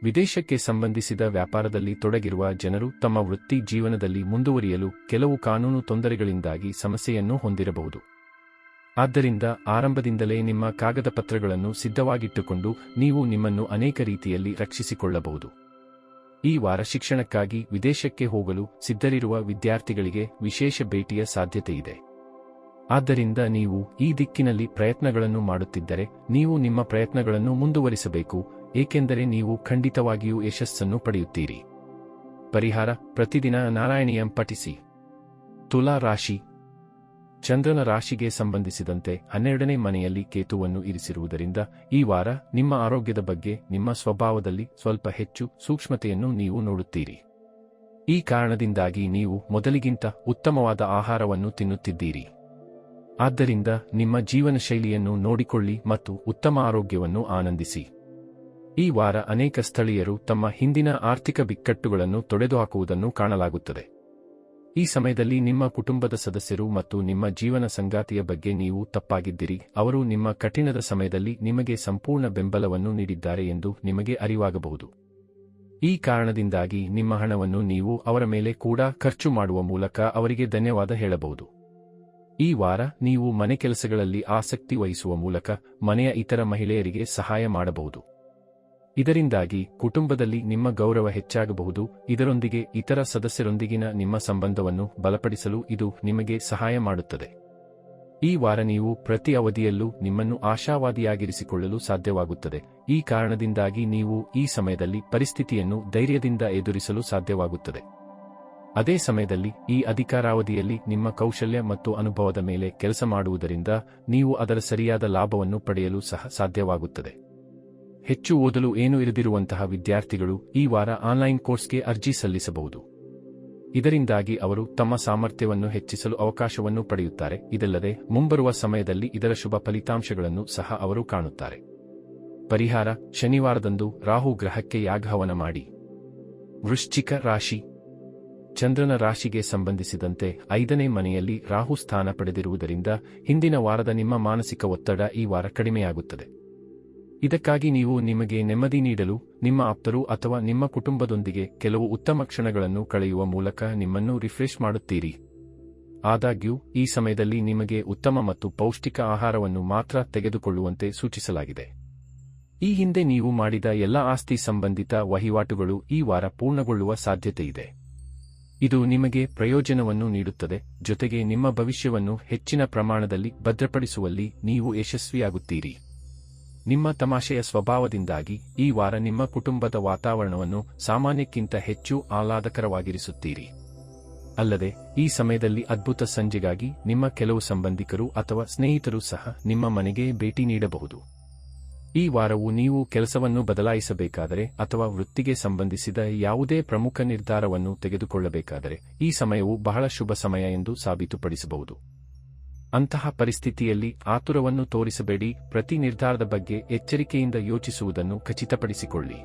ವಿದೇಶಕ್ಕೆ ಸಂಬಂಧಿಸಿದ ವ್ಯಾಪಾರದಲ್ಲಿ ತೊಡಗಿರುವ ಜನರು ತಮ್ಮ ವೃತ್ತಿ ಜೀವನದಲ್ಲಿ ಮುಂದುವರಿಯಲು ಕೆಲವು ಕಾನೂನು ತೊಂದರೆಗಳಿಂದಾಗಿ ಸಮಸ್ಯೆಯನ್ನು ಹೊಂದಿರಬಹುದು. ಆದ್ದರಿಂದ ಆರಂಭದಿಂದಲೇ ನಿಮ್ಮ ಕಾಗದ ಪತ್ರಗಳನ್ನು ಸಿದ್ಧವಾಗಿಟ್ಟುಕೊಂಡು ನೀವು ನಿಮ್ಮನ್ನು ಅನೇಕ ರೀತಿಯಲ್ಲಿ ರಕ್ಷಿಸಿಕೊಳ್ಳಬಹುದು. ಈ ವಾರ ಶಿಕ್ಷಣಕ್ಕಾಗಿ ವಿದೇಶಕ್ಕೆ ಹೋಗಲು ಸಿದ್ಧರಿರುವ ವಿದ್ಯಾರ್ಥಿಗಳಿಗೆ ವಿಶೇಷ ಭೇಟಿಯ ಸಾಧ್ಯತೆಯಿದೆ. ಆದ್ದರಿಂದ ನೀವು ಈ ದಿಕ್ಕಿನಲ್ಲಿ ಪ್ರಯತ್ನಗಳನ್ನು ಮಾಡುತ್ತಿದ್ದರೆ ನೀವು ನಿಮ್ಮ ಪ್ರಯತ್ನಗಳನ್ನು ಮುಂದುವರಿಸಬೇಕು, ಏಕೆಂದರೆ ನೀವು ಖಂಡಿತವಾಗಿಯೂ ಯಶಸ್ಸನ್ನು ಪಡೆಯುತ್ತೀರಿ. ಪರಿಹಾರ: ಪ್ರತಿದಿನ ನಾರಾಯಣೀಯಂ ಪಠಿಸಿ. ತುಲಾ ರಾಶಿ. ಚಂದ್ರನ ರಾಶಿಗೆ ಸಂಬಂಧಿಸಿದಂತೆ 12ನೇ ಮನೆಯಲ್ಲಿ ಕೇತುವನ್ನು ಇರಿಸಿರುವುದರಿಂದ ಈ ವಾರ ನಿಮ್ಮ ಆರೋಗ್ಯದ ಬಗ್ಗೆ ನಿಮ್ಮ ಸ್ವಭಾವದಲ್ಲಿ ಸ್ವಲ್ಪ ಹೆಚ್ಚು ಸೂಕ್ಷ್ಮತೆಯನ್ನು ನೀವು ನೋಡುತ್ತೀರಿ. ಈ ಕಾರಣದಿಂದಾಗಿ ನೀವು ಮೊದಲಿಗಿಂತ ಉತ್ತಮವಾದ ಆಹಾರವನ್ನು ತಿನ್ನುತ್ತಿದ್ದೀರಿ. ಆದ್ದರಿಂದ ನಿಮ್ಮ ಜೀವನ ಶೈಲಿಯನ್ನು ನೋಡಿಕೊಳ್ಳಿ ಮತ್ತು ಉತ್ತಮ ಆರೋಗ್ಯವನ್ನು ಆನಂದಿಸಿ. ಈ ವಾರ ಅನೇಕ ಸ್ಥಳೀಯರು ತಮ್ಮ ಹಿಂದಿನ ಆರ್ಥಿಕ ಬಿಕ್ಕಟ್ಟುಗಳನ್ನು ತೊಡೆದುಹಾಕುವುದನ್ನು ಕಾಣಲಾಗುತ್ತದೆ. ಈ ಸಮಯದಲ್ಲಿ ನಿಮ್ಮ ಕುಟುಂಬದ ಸದಸ್ಯರು ಮತ್ತು ನಿಮ್ಮ ಜೀವನ ಸಂಗಾತಿಯ ಬಗ್ಗೆ ನೀವು ತಪ್ಪಾಗಿದ್ದಿರಿ, ಅವರು ನಿಮ್ಮ ಕಠಿಣದ ಸಮಯದಲ್ಲಿ ನಿಮಗೆ ಸಂಪೂರ್ಣ ಬೆಂಬಲವನ್ನು ನೀಡಿದ್ದಾರೆ ಎಂದು ನಿಮಗೆ ಅರಿವಾಗಬಹುದು. ಈ ಕಾರಣದಿಂದಾಗಿ ನಿಮ್ಮ ಹಣವನ್ನು ನೀವು ಅವರ ಮೇಲೆ ಕೂಡ ಖರ್ಚು ಮಾಡುವ ಮೂಲಕ ಅವರಿಗೆ ಧನ್ಯವಾದ ಹೇಳಬಹುದು. ಈ ವಾರ ನೀವು ಮನೆ ಕೆಲಸಗಳಲ್ಲಿ ಆಸಕ್ತಿ ವಹಿಸುವ ಮೂಲಕ ಮನೆಯ ಇತರ ಮಹಿಳೆಯರಿಗೆ ಸಹಾಯ ಮಾಡಬಹುದು. ಇದರಿಂದಾಗಿ ಕುಟುಂಬದಲ್ಲಿ ನಿಮ್ಮ ಗೌರವ ಹೆಚ್ಚಾಗಬಹುದು. ಇದರೊಂದಿಗೆ ಇತರ ಸದಸ್ಯರೊಂದಿಗಿನ ನಿಮ್ಮ ಸಂಬಂಧವನ್ನು ಬಲಪಡಿಸಲು ಇದು ನಿಮಗೆ ಸಹಾಯ ಮಾಡುತ್ತದೆ. ಈ ವಾರ ನೀವು ಪ್ರತಿ ಅವಧಿಯಲ್ಲೂ ನಿಮ್ಮನ್ನು ಆಶಾವಾದಿಯಾಗಿರಿಸಿಕೊಳ್ಳಲು ಸಾಧ್ಯವಾಗುತ್ತದೆ. ಈ ಕಾರಣದಿಂದಾಗಿ ನೀವು ಈ ಸಮಯದಲ್ಲಿ ಪರಿಸ್ಥಿತಿಯನ್ನು ಧೈರ್ಯದಿಂದ ಎದುರಿಸಲು ಸಾಧ್ಯವಾಗುತ್ತದೆ. ಅದೇ ಸಮಯದಲ್ಲಿ ಈ ಅಧಿಕಾರಾವಧಿಯಲ್ಲಿ ನಿಮ್ಮ ಕೌಶಲ್ಯ ಮತ್ತು ಅನುಭವದ ಮೇಲೆ ಕೆಲಸ ಮಾಡುವುದರಿಂದ ನೀವು ಅದರ ಸರಿಯಾದ ಲಾಭವನ್ನು ಪಡೆಯಲು ಸಹ ಸಾಧ್ಯವಾಗುತ್ತದೆ. ಹೆಚ್ಚು ಓದಲು ಏನು ಇರದಿರುವಂತಹ ವಿದ್ಯಾರ್ಥಿಗಳು ಈ ವಾರ ಆನ್ಲೈನ್ ಕೋರ್ಸ್ಗೆ ಅರ್ಜಿ ಸಲ್ಲಿಸಬಹುದು. ಇದರಿಂದಾಗಿ ಅವರು ತಮ್ಮ ಸಾಮರ್ಥ್ಯವನ್ನು ಹೆಚ್ಚಿಸಲು ಅವಕಾಶವನ್ನು ಪಡೆಯುತ್ತಾರೆ. ಇದಲ್ಲದೆ ಮುಂಬರುವ ಸಮಯದಲ್ಲಿ ಇದರ ಶುಭ ಫಲಿತಾಂಶಗಳನ್ನು ಸಹ ಅವರು ಕಾಣುತ್ತಾರೆ. ಪರಿಹಾರ: ಶನಿವಾರದಂದು ರಾಹು ಗ್ರಹಕ್ಕೆ ಯಾಗಹವನ ಮಾಡಿ. ವೃಶ್ಚಿಕ ರಾಶಿ. ಚಂದ್ರನ ರಾಶಿಗೆ ಸಂಬಂಧಿಸಿದಂತೆ 5ನೇ ಮನೆಯಲ್ಲಿ ರಾಹು ಸ್ಥಾನ ಪಡೆದಿರುವುದರಿಂದ ಹಿಂದಿನ ವಾರದ ನಿಮ್ಮ ಮಾನಸಿಕ ಒತ್ತಡ ಈ ವಾರ ಕಡಿಮೆಯಾಗುತ್ತದೆ. ಇದಕ್ಕಾಗಿ ನೀವು ನಿಮಗೆ ನೆಮ್ಮದಿ ನೀಡಲು ನಿಮ್ಮ ಆಪ್ತರು ಅಥವಾ ನಿಮ್ಮ ಕುಟುಂಬದೊಂದಿಗೆ ಕೆಲವು ಉತ್ತಮ ಕ್ಷಣಗಳನ್ನು ಕಳೆಯುವ ಮೂಲಕ ನಿಮ್ಮನ್ನು ರಿಫ್ರೆಶ್ ಮಾಡುತ್ತೀರಿ. ಆದಾಗ್ಯೂ ಈ ಸಮಯದಲ್ಲಿ ನಿಮಗೆ ಉತ್ತಮ ಮತ್ತು ಪೌಷ್ಟಿಕ ಆಹಾರವನ್ನು ಮಾತ್ರ ತೆಗೆದುಕೊಳ್ಳುವಂತೆ ಸೂಚಿಸಲಾಗಿದೆ. ಈ ಹಿಂದೆ ನೀವು ಮಾಡಿದ ಎಲ್ಲ ಆಸ್ತಿ ಸಂಬಂಧಿತ ವಹಿವಾಟುಗಳು ಈ ವಾರ ಪೂರ್ಣಗೊಳ್ಳುವ ಸಾಧ್ಯತೆಯಿದೆ. ಇದು ನಿಮಗೆ ಪ್ರಯೋಜನವನ್ನು ನೀಡುತ್ತದೆ, ಜೊತೆಗೆ ನಿಮ್ಮ ಭವಿಷ್ಯವನ್ನು ಹೆಚ್ಚಿನ ಪ್ರಮಾಣದಲ್ಲಿ ಭದ್ರಪಡಿಸುವಲ್ಲಿ ನೀವು ಯಶಸ್ವಿಯಾಗುತ್ತೀರಿ. ನಿಮ್ಮ ತಮಾಷೆಯ ಸ್ವಭಾವದಿಂದಾಗಿ ಈ ವಾರ ನಿಮ್ಮ ಕುಟುಂಬದ ವಾತಾವರಣವನ್ನು ಸಾಮಾನ್ಯಕ್ಕಿಂತ ಹೆಚ್ಚು ಆಹ್ಲಾದಕರವಾಗಿರಿಸುತ್ತೀರಿ. ಅಲ್ಲದೆ ಈ ಸಮಯದಲ್ಲಿ ಅದ್ಭುತ ಸಂಜೆಗಾಗಿ ನಿಮ್ಮ ಕೆಲವು ಸಂಬಂಧಿಕರು ಅಥವಾ ಸ್ನೇಹಿತರು ಸಹ ನಿಮ್ಮ ಮನೆಗೆ ಭೇಟಿ ನೀಡಬಹುದು. ಈ ವಾರವು ನೀವು ಕೆಲಸವನ್ನು ಬದಲಾಯಿಸಬೇಕಾದರೆ ಅಥವಾ ವೃತ್ತಿಗೆ ಸಂಬಂಧಿಸಿದ ಯಾವುದೇ ಪ್ರಮುಖ ನಿರ್ಧಾರವನ್ನು ತೆಗೆದುಕೊಳ್ಳಬೇಕಾದರೆ ಈ ಸಮಯವು ಬಹಳ ಶುಭ ಸಮಯ ಎಂದು ಸಾಬೀತುಪಡಿಸಬಹುದು. ಅಂತಹ ಪರಿಸ್ಥಿತಿಯಲ್ಲಿ ಆತುರವನ್ನು ತೋರಿಸಬೇಡಿ. ಪ್ರತಿ ನಿರ್ಧಾರದ ಬಗ್ಗೆ ಎಚ್ಚರಿಕೆಯಿಂದ ಯೋಚಿಸುವುದನ್ನು ಖಚಿತಪಡಿಸಿಕೊಳ್ಳಿ.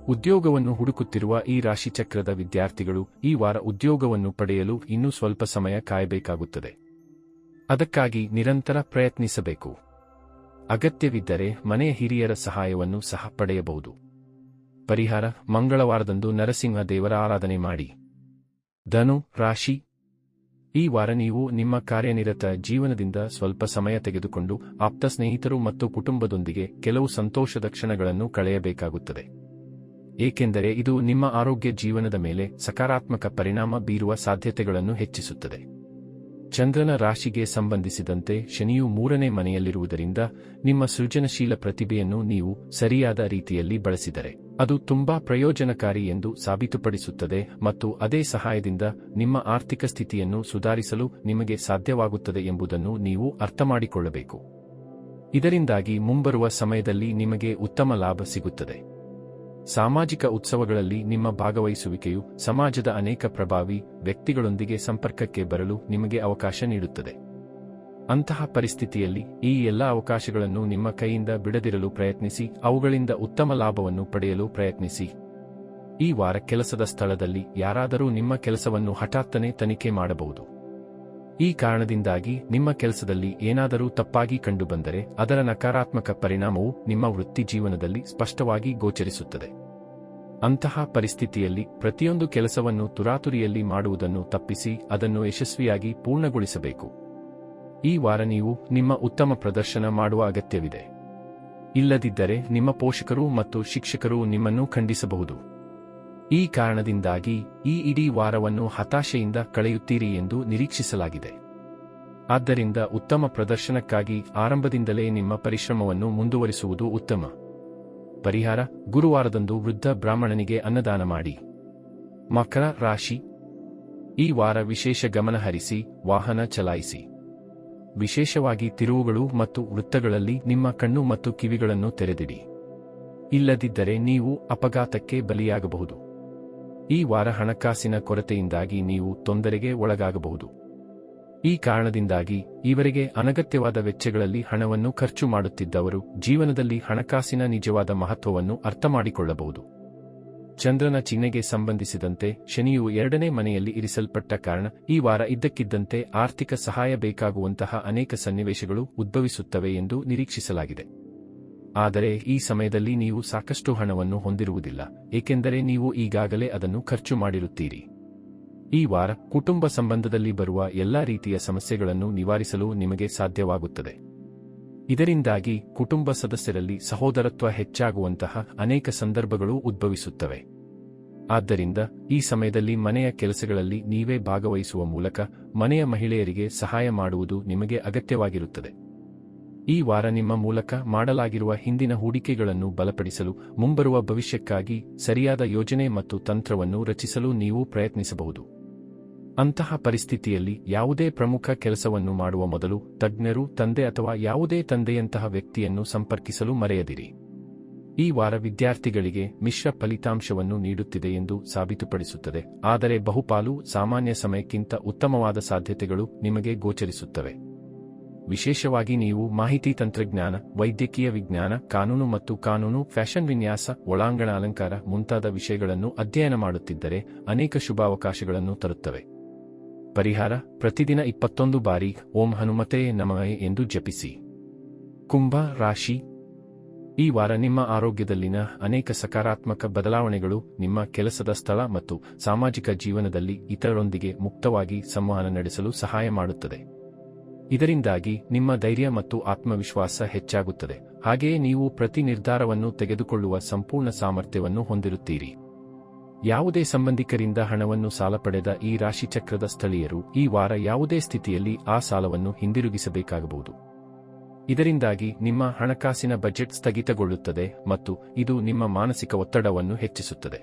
ಉದ್ಯೋಗವನ್ನು ಹುಡುಕುತ್ತಿರುವ ಈ ರಾಶಿಚಕ್ರದ ವಿದ್ಯಾರ್ಥಿಗಳು ಈ ವಾರ ಉದ್ಯೋಗವನ್ನು ಪಡೆಯಲು ಇನ್ನೂ ಸ್ವಲ್ಪ ಸಮಯ ಕಾಯಬೇಕಾಗುತ್ತದೆ. ಅದಕ್ಕಾಗಿ ನಿರಂತರ ಪ್ರಯತ್ನಿಸಬೇಕು. ಅಗತ್ಯವಿದ್ದರೆ ಮನೆಯ ಹಿರಿಯರ ಸಹಾಯವನ್ನು ಸಹ ಪಡೆಯಬಹುದು. ಪರಿಹಾರ: ಮಂಗಳವಾರದಂದು ನರಸಿಂಹ ದೇವರ ಆರಾಧನೆ ಮಾಡಿ. ಧನು ರಾಶಿ. ಈ ವಾರ ನೀವು ನಿಮ್ಮ ಕಾರ್ಯನಿರತ ಜೀವನದಿಂದ ಸ್ವಲ್ಪ ಸಮಯ ತೆಗೆದುಕೊಂಡು ಆಪ್ತ ಸ್ನೇಹಿತರು ಮತ್ತು ಕುಟುಂಬದೊಂದಿಗೆ ಕೆಲವು ಸಂತೋಷದ ಕ್ಷಣಗಳನ್ನು ಕಳೆಯಬೇಕಾಗುತ್ತದೆ, ಏಕೆಂದರೆ ಇದು ನಿಮ್ಮ ಆರೋಗ್ಯ ಜೀವನದ ಮೇಲೆ ಸಕಾರಾತ್ಮಕ ಪರಿಣಾಮ ಬೀರುವ ಸಾಧ್ಯತೆಗಳನ್ನು ಹೆಚ್ಚಿಸುತ್ತದೆ. ಚಂದ್ರನ ರಾಶಿಗೆ ಸಂಬಂಧಿಸಿದಂತೆ ಶನಿಯು 3ನೇ ಮನೆಯಲ್ಲಿರುವುದರಿಂದ ನಿಮ್ಮ ಸೃಜನಶೀಲ ಪ್ರತಿಭೆಯನ್ನು ನೀವು ಸರಿಯಾದ ರೀತಿಯಲ್ಲಿ ಬಳಸಿದರೆ ಅದು ತುಂಬಾ ಪ್ರಯೋಜನಕಾರಿ ಎಂದು ಸಾಬೀತುಪಡಿಸುತ್ತದೆ ಮತ್ತು ಅದೇ ಸಹಾಯದಿಂದ ನಿಮ್ಮ ಆರ್ಥಿಕ ಸ್ಥಿತಿಯನ್ನು ಸುಧಾರಿಸಲು ನಿಮಗೆ ಸಾಧ್ಯವಾಗುತ್ತದೆ ಎಂಬುದನ್ನು ನೀವು ಅರ್ಥಮಾಡಿಕೊಳ್ಳಬೇಕು. ಇದರಿಂದಾಗಿ ಮುಂಬರುವ ಸಮಯದಲ್ಲಿ ನಿಮಗೆ ಉತ್ತಮ ಲಾಭ ಸಿಗುತ್ತದೆ. ಸಾಮಾಜಿಕ ಉತ್ಸವಗಳಲ್ಲಿ ನಿಮ್ಮ ಭಾಗವಹಿಸುವಿಕೆಯು ಸಮಾಜದ ಅನೇಕ ಪ್ರಭಾವಿ ವ್ಯಕ್ತಿಗಳೊಂದಿಗೆ ಸಂಪರ್ಕಕ್ಕೆ ಬರಲು ನಿಮಗೆ ಅವಕಾಶ ನೀಡುತ್ತದೆ. ಅಂತಹ ಪರಿಸ್ಥಿತಿಯಲ್ಲಿ ಈ ಎಲ್ಲ ಅವಕಾಶಗಳನ್ನು ನಿಮ್ಮ ಕೈಯಿಂದ ಬಿಡದಿರಲು ಪ್ರಯತ್ನಿಸಿ, ಅವುಗಳಿಂದ ಉತ್ತಮ ಲಾಭವನ್ನು ಪಡೆಯಲು ಪ್ರಯತ್ನಿಸಿ. ಈ ವಾರ ಕೆಲಸದ ಸ್ಥಳದಲ್ಲಿ ಯಾರಾದರೂ ನಿಮ್ಮ ಕೆಲಸವನ್ನು ಹಠಾತ್ತನೆ ತನಿಖೆ ಮಾಡಬಹುದು. ಈ ಕಾರಣದಿಂದಾಗಿ ನಿಮ್ಮ ಕೆಲಸದಲ್ಲಿ ಏನಾದರೂ ತಪ್ಪಾಗಿ ಕಂಡುಬಂದರೆ ಅದರ ನಕಾರಾತ್ಮಕ ಪರಿಣಾಮವು ನಿಮ್ಮ ವೃತ್ತಿ ಜೀವನದಲ್ಲಿ ಸ್ಪಷ್ಟವಾಗಿ ಗೋಚರಿಸುತ್ತದೆ. ಅಂತಹ ಪರಿಸ್ಥಿತಿಯಲ್ಲಿ ಪ್ರತಿಯೊಂದು ಕೆಲಸವನ್ನು ತುರಾತುರಿಯಲ್ಲಿ ಮಾಡುವುದನ್ನು ತಪ್ಪಿಸಿ ಅದನ್ನು ಯಶಸ್ವಿಯಾಗಿ ಪೂರ್ಣಗೊಳಿಸಬೇಕು. ಈ ವಾರ ನೀವು ನಿಮ್ಮ ಉತ್ತಮ ಪ್ರದರ್ಶನ ಮಾಡುವ ಅಗತ್ಯವಿದೆ. ಇಲ್ಲದಿದ್ದರೆ ನಿಮ್ಮ ಪೋಷಕರು ಮತ್ತು ಶಿಕ್ಷಕರು ನಿಮ್ಮನ್ನು ಖಂಡಿಸಬಹುದು. ಈ ಕಾರಣದಿಂದಾಗಿ ಈ ಇಡೀ ವಾರವನ್ನು ಹತಾಶೆಯಿಂದ ಕಳೆಯುತ್ತೀರಿ ಎಂದು ನಿರೀಕ್ಷಿಸಲಾಗಿದೆ. ಆದ್ದರಿಂದ ಉತ್ತಮ ಪ್ರದರ್ಶನಕ್ಕಾಗಿ ಆರಂಭದಿಂದಲೇ ನಿಮ್ಮ ಪರಿಶ್ರಮವನ್ನು ಮುಂದುವರಿಸುವುದು ಉತ್ತಮ. ಪರಿಹಾರ: ಗುರುವಾರದಂದು ವೃದ್ಧ ಬ್ರಾಹ್ಮಣನಿಗೆ ಅನ್ನದಾನ ಮಾಡಿ. ಮಕರ ರಾಶಿ: ಈ ವಾರ ವಿಶೇಷ ಗಮನ ಹರಿಸಿ, ವಾಹನ ಚಲಾಯಿಸಿ. ವಿಶೇಷವಾಗಿ ತಿರುವುಗಳು ಮತ್ತು ವೃತ್ತಗಳಲ್ಲಿ ನಿಮ್ಮ ಕಣ್ಣು ಮತ್ತು ಕಿವಿಗಳನ್ನು ತೆರೆದಿಡಿ. ಇಲ್ಲದಿದ್ದರೆ ನೀವು ಅಪಘಾತಕ್ಕೆ ಬಲಿಯಾಗಬಹುದು. ಈ ವಾರ ಹಣಕಾಸಿನ ಕೊರತೆಯಿಂದಾಗಿ ನೀವು ತೊಂದರೆಗೆ ಒಳಗಾಗಬಹುದು. ಈ ಕಾರಣದಿಂದಾಗಿ ಈವರೆಗೆ ಅನಗತ್ಯವಾದ ವೆಚ್ಚಗಳಲ್ಲಿ ಹಣವನ್ನು ಖರ್ಚು ಮಾಡುತ್ತಿದ್ದವರು ಜೀವನದಲ್ಲಿ ಹಣಕಾಸಿನ ನಿಜವಾದ ಮಹತ್ವವನ್ನು ಅರ್ಥಮಾಡಿಕೊಳ್ಳಬಹುದು. ಚಂದ್ರನ ಚಿಹ್ನೆಗೆ ಸಂಬಂಧಿಸಿದಂತೆ ಶನಿಯು 2ನೇ ಮನೆಯಲ್ಲಿ ಇರಿಸಲ್ಪಟ್ಟ ಕಾರಣ ಈ ವಾರ ಇದ್ದಕ್ಕಿದ್ದಂತೆ ಆರ್ಥಿಕ ಸಹಾಯ ಬೇಕಾಗುವಂತಹ ಅನೇಕ ಸನ್ನಿವೇಶಗಳು ಉದ್ಭವಿಸುತ್ತವೆ ಎಂದು ನಿರೀಕ್ಷಿಸಲಾಗಿದೆ. ಆದರೆ ಈ ಸಮಯದಲ್ಲಿ ನೀವು ಸಾಕಷ್ಟು ಹಣವನ್ನು ಹೊಂದಿರುವುದಿಲ್ಲ, ಏಕೆಂದರೆ ನೀವು ಈಗಾಗಲೇ ಅದನ್ನು ಖರ್ಚು ಮಾಡಿರುತ್ತೀರಿ. ಈ ವಾರ ಕುಟುಂಬ ಸಂಬಂಧದಲ್ಲಿ ಬರುವ ಎಲ್ಲಾ ರೀತಿಯ ಸಮಸ್ಯೆಗಳನ್ನು ನಿವಾರಿಸಲು ನಿಮಗೆ ಸಾಧ್ಯವಾಗುತ್ತದೆ. ಇದರಿಂದಾಗಿ ಕುಟುಂಬ ಸದಸ್ಯರಲ್ಲಿ ಸಹೋದರತ್ವ ಹೆಚ್ಚಾಗುವಂತಹ ಅನೇಕ ಸಂದರ್ಭಗಳು ಉದ್ಭವಿಸುತ್ತವೆ. ಆದ್ದರಿಂದ ಈ ಸಮಯದಲ್ಲಿ ಮನೆಯ ಕೆಲಸಗಳಲ್ಲಿ ನೀವೇ ಭಾಗವಹಿಸುವ ಮೂಲಕ ಮನೆಯ ಮಹಿಳೆಯರಿಗೆ ಸಹಾಯ ಮಾಡುವುದು ನಿಮಗೆ ಅಗತ್ಯವಾಗಿರುತ್ತದೆ. ಈ ವಾರ ನಿಮ್ಮ ಮೂಲಕ ಮಾಡಲಾಗಿರುವ ಹಿಂದಿನ ಹೂಡಿಕೆಗಳನ್ನು ಬಲಪಡಿಸಲು ಮುಂಬರುವ ಭವಿಷ್ಯಕ್ಕಾಗಿ ಸರಿಯಾದ ಯೋಜನೆ ಮತ್ತು ತಂತ್ರವನ್ನು ರಚಿಸಲು ನೀವು ಪ್ರಯತ್ನಿಸಬಹುದು. ಅಂತಹ ಪರಿಸ್ಥಿತಿಯಲ್ಲಿ ಯಾವುದೇ ಪ್ರಮುಖ ಕೆಲಸವನ್ನು ಮಾಡುವ ಮೊದಲು ತಜ್ಞರು, ತಂದೆ ಅಥವಾ ಯಾವುದೇ ತಂದೆಯಂತಹ ವ್ಯಕ್ತಿಯನ್ನು ಸಂಪರ್ಕಿಸಲು ಮರೆಯದಿರಿ. ಈ ವಾರ ವಿದ್ಯಾರ್ಥಿಗಳಿಗೆ ಮಿಶ್ರ ಫಲಿತಾಂಶವನ್ನು ನೀಡುತ್ತಿದೆ ಎಂದು ಸಾಬೀತುಪಡಿಸುತ್ತದೆ, ಆದರೆ ಬಹುಪಾಲು ಸಾಮಾನ್ಯ ಸಮಯಕ್ಕಿಂತ ಉತ್ತಮವಾದ ಸಾಧ್ಯತೆಗಳು ನಿಮಗೆ ಗೋಚರಿಸುತ್ತವೆ. ವಿಶೇಷವಾಗಿ ನೀವು ಮಾಹಿತಿ ತಂತ್ರಜ್ಞಾನ, ವೈದ್ಯಕೀಯ ವಿಜ್ಞಾನ, ಕಾನೂನು ಮತ್ತು ಕಾನೂನು, ಫ್ಯಾಷನ್ ವಿನ್ಯಾಸ, ಒಳಾಂಗಣ ಅಲಂಕಾರ ಮುಂತಾದ ವಿಷಯಗಳನ್ನು ಅಧ್ಯಯನ ಮಾಡುತ್ತಿದ್ದರೆ ಅನೇಕ ಶುಭಾವಕಾಶಗಳನ್ನು ತರುತ್ತವೆ. ಪರಿಹಾರ: ಪ್ರತಿದಿನ 21 ಬಾರಿ ಓಂ ಹನುಮತೆ ನಮಃ ಎಂದು ಜಪಿಸಿ. ಕುಂಭ ರಾಶಿ: ಈ ವಾರ ನಿಮ್ಮ ಆರೋಗ್ಯದಲ್ಲಿನ ಅನೇಕ ಸಕಾರಾತ್ಮಕ ಬದಲಾವಣೆಗಳು ನಿಮ್ಮ ಕೆಲಸದ ಸ್ಥಳ ಮತ್ತು ಸಾಮಾಜಿಕ ಜೀವನದಲ್ಲಿ ಇತರರೊಂದಿಗೆ ಮುಕ್ತವಾಗಿ ಸಂವಹನ ನಡೆಸಲು ಸಹಾಯ ಮಾಡುತ್ತದೆ. ಇದರಿಂದಾಗಿ ನಿಮ್ಮ ಧೈರ್ಯ ಮತ್ತು ಆತ್ಮವಿಶ್ವಾಸ ಹೆಚ್ಚಾಗುತ್ತದೆ, ಹಾಗೆಯೇ ನೀವು ಪ್ರತಿ ನಿರ್ಧಾರವನ್ನು ತೆಗೆದುಕೊಳ್ಳುವ ಸಂಪೂರ್ಣ ಸಾಮರ್ಥ್ಯವನ್ನು ಹೊಂದಿರುತ್ತೀರಿ. ಯಾವುದೇ ಸಂಬಂಧಿಕರಿಂದ ಹಣವನ್ನು ಸಾಲ ಪಡೆದ ಈ ರಾಶಿಚಕ್ರದ ಸ್ಥಳೀಯರು ಈ ವಾರ ಯಾವುದೇ ಸ್ಥಿತಿಯಲ್ಲಿ ಆ ಸಾಲವನ್ನು ಹಿಂದಿರುಗಿಸಬೇಕಾಗಬಹುದು. ಇದರಿಂದಾಗಿ ನಿಮ್ಮ ಹಣಕಾಸಿನ ಬಜೆಟ್ ಸ್ಥಗಿತಗೊಳ್ಳುತ್ತದೆ ಮತ್ತು ಇದು ನಿಮ್ಮ ಮಾನಸಿಕ ಒತ್ತಡವನ್ನು ಹೆಚ್ಚಿಸುತ್ತದೆ.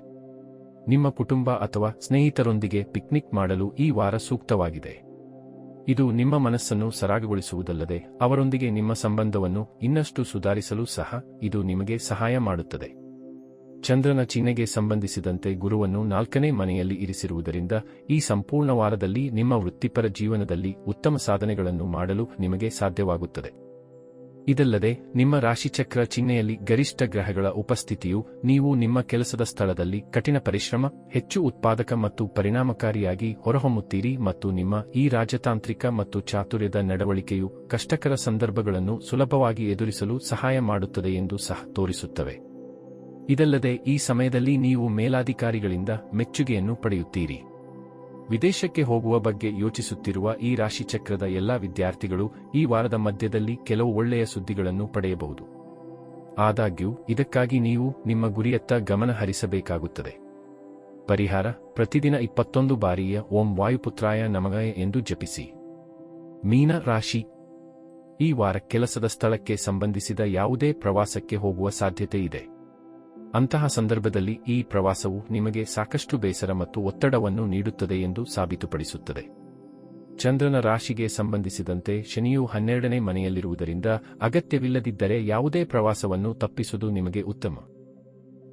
ನಿಮ್ಮ ಕುಟುಂಬ ಅಥವಾ ಸ್ನೇಹಿತರೊಂದಿಗೆ ಪಿಕ್ನಿಕ್ ಮಾಡಲು ಈ ವಾರ ಸೂಕ್ತವಾಗಿದೆ. ಇದು ನಿಮ್ಮ ಮನಸ್ಸನ್ನು ಸರಾಗಗೊಳಿಸುವುದಲ್ಲದೆ ಅವರೊಂದಿಗೆ ನಿಮ್ಮ ಸಂಬಂಧವನ್ನು ಇನ್ನಷ್ಟು ಸುಧಾರಿಸಲು ಸಹ ಇದು ನಿಮಗೆ ಸಹಾಯ ಮಾಡುತ್ತದೆ. ಚಂದ್ರನ ಚಿಹ್ನೆಗೆ ಸಂಬಂಧಿಸಿದಂತೆ ಗುರುವನ್ನು 4ನೇ ಮನೆಯಲ್ಲಿ ಇರಿಸಿರುವುದರಿಂದ ಈ ಸಂಪೂರ್ಣ ವಾರದಲ್ಲಿ ನಿಮ್ಮ ವೃತ್ತಿಪರ ಜೀವನದಲ್ಲಿ ಉತ್ತಮ ಸಾಧನೆಗಳನ್ನು ಮಾಡಲು ನಿಮಗೆ ಸಾಧ್ಯವಾಗುತ್ತದೆ. ಇದಲ್ಲದೆ ನಿಮ್ಮ ರಾಶಿಚಕ್ರ ಚಿಹ್ನೆಯಲ್ಲಿ ಗರಿಷ್ಠ ಗ್ರಹಗಳ ಉಪಸ್ಥಿತಿಯು ನೀವು ನಿಮ್ಮ ಕೆಲಸದ ಸ್ಥಳದಲ್ಲಿ ಕಠಿಣ ಪರಿಶ್ರಮ, ಹೆಚ್ಚು ಉತ್ಪಾದಕ ಮತ್ತು ಪರಿಣಾಮಕಾರಿಯಾಗಿ ಹೊರಹೊಮ್ಮುತ್ತೀರಿ ಮತ್ತು ನಿಮ್ಮ ಈ ರಾಜತಾಂತ್ರಿಕ ಮತ್ತು ಚಾತುರ್ಯದ ನಡವಳಿಕೆಯು ಕಷ್ಟಕರ ಸಂದರ್ಭಗಳನ್ನು ಸುಲಭವಾಗಿ ಎದುರಿಸಲು ಸಹಾಯ ಮಾಡುತ್ತದೆ ಎಂದು ಸಹ ತೋರಿಸುತ್ತವೆ. ಇದಲ್ಲದೆ ಈ ಸಮಯದಲ್ಲಿ ನೀವು ಮೇಲಾಧಿಕಾರಿಗಳಿಂದ ಮೆಚ್ಚುಗೆಯನ್ನು ಪಡೆಯುತ್ತೀರಿ. ವಿದೇಶಕ್ಕೆ ಹೋಗುವ ಬಗ್ಗೆ ಯೋಚಿಸುತ್ತಿರುವ ಈ ರಾಶಿಚಕ್ರದ ಎಲ್ಲಾ ವಿದ್ಯಾರ್ಥಿಗಳು ಈ ವಾರದ ಮಧ್ಯದಲ್ಲಿ ಕೆಲವು ಒಳ್ಳೆಯ ಸುದ್ದಿಗಳನ್ನು ಪಡೆಯಬಹುದು. ಆದಾಗ್ಯೂ ಇದಕ್ಕಾಗಿ ನೀವು ನಿಮ್ಮ ಗುರಿಯತ್ತ ಗಮನ ಹರಿಸಬೇಕಾಗುತ್ತದೆ. ಪರಿಹಾರ: ಪ್ರತಿದಿನ 21 ಬಾರಿಯ ಓಂ ವಾಯುಪುತ್ರಾಯ ನಮಃ ಎಂದು ಜಪಿಸಿ. ಮೀನ ರಾಶಿ: ಈ ವಾರ ಕೆಲಸದ ಸ್ಥಳಕ್ಕೆ ಸಂಬಂಧಿಸಿದ ಯಾವುದೇ ಪ್ರವಾಸಕ್ಕೆ ಹೋಗುವ ಸಾಧ್ಯತೆ ಇದೆ. ಅಂತಹ ಸಂದರ್ಭದಲ್ಲಿ ಈ ಪ್ರವಾಸವು ನಿಮಗೆ ಸಾಕಷ್ಟು ಬೇಸರ ಮತ್ತು ಒತ್ತಡವನ್ನು ನೀಡುತ್ತದೆ ಎಂದು ಸಾಬೀತುಪಡಿಸುತ್ತದೆ. ಚಂದ್ರನ ರಾಶಿಗೆ ಸಂಬಂಧಿಸಿದಂತೆ ಶನಿಯು 12ನೇ ಮನೆಯಲ್ಲಿರುವುದರಿಂದ ಅಗತ್ಯವಿಲ್ಲದಿದ್ದರೆ ಯಾವುದೇ ಪ್ರವಾಸವನ್ನು ತಪ್ಪಿಸುವುದು ನಿಮಗೆ ಉತ್ತಮ.